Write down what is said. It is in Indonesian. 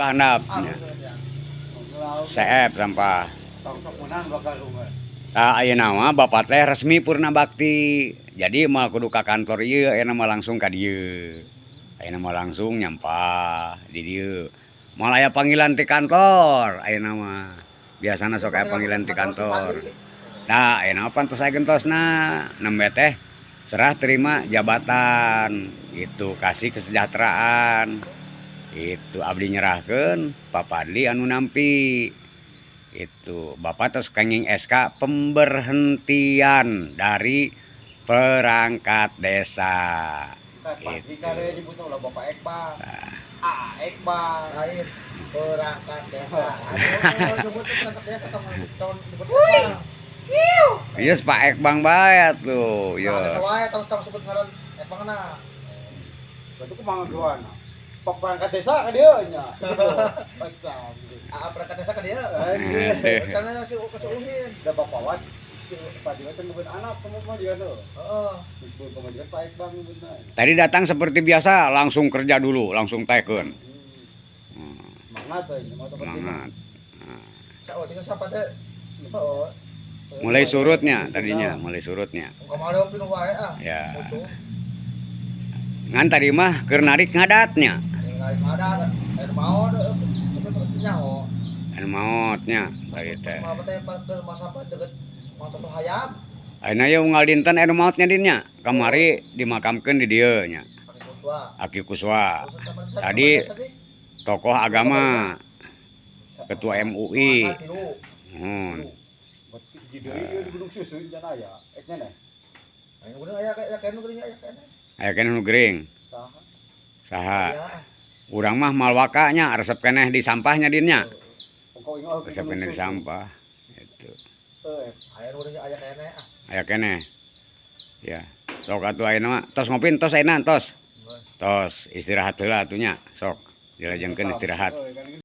ke handapnya. Seep sampah. Ayeuna mah bapak teh resmi purna bakti. Jadi mah kudu ka kantor ieu, ayeuna mah langsung ka dieu. Ayeuna mah langsung nyampah di dieu. Moal aya panggilan ti kantor, ayeuna mah. Biasana sok aya panggilan ti kantor. Nah, ayeuna pantos aya gentosna, nembe teh serah terima jabatan, gitu, kasih kesejahteraan. Itu abdi nyerahkeun Pak Padli anu nampi. Itu Bapak terus kenging SK pemberhentian dari perangkat desa. Itu. Bapak Ekbal. Ah, Ekbal. Lain perangkat desa. Aduh, nyebut perangkat desa tahun nyebut Ekbal. Iya, Pak Ekbang bae tuh. Yo. Ada sawae tahu sebut ngaran Ekbang na. Berarti kumaha gawana? Pak perangkat desa ka dieu nya. Macam. Perangkat desa ka dieu. Karena si Uhin. Da bapawat Pak Diwa can nyebut anak semua dia tuh. Heeh. Disebut pemajikan Pak Ekbang nyebutna. Tadi datang seperti biasa, langsung kerja dulu, langsung teken. Semangat euy, Semangat. Sao tinggal sapa teh? Heeh. Mulai surutnya tadinya, mulai surutnya. Kemarin pinuh wae ah. Ya. Ngan tadi mah keur narik ngadatnya. Narik ngadat, air maot itu nyaho. Anu maotnya bari teh. Mah teh masa deket motor hayam. Ayeuna ye unggal dinten anu maotnya dinnya. Kamari dimakamkeun di dieu nya. Aki Kuswa. Tadi tokoh agama. Ketua MUI. Di Gunung Susu jan aya. Ekna neh. Aya gunung aya kene geuning aya kene. Aya kene nu gering. Saha? Urang mah malwakanya resep keneh di sampahnya dinnya. Resep keneh di sampah. Itu. Aya nu aya kene ah. Aya kene. Ya. Sok atuh ayeuna mah tos ngopi tos ayeuna tos. Tos istirahat heula atuh nya. Sok dilajengkeun istirahat.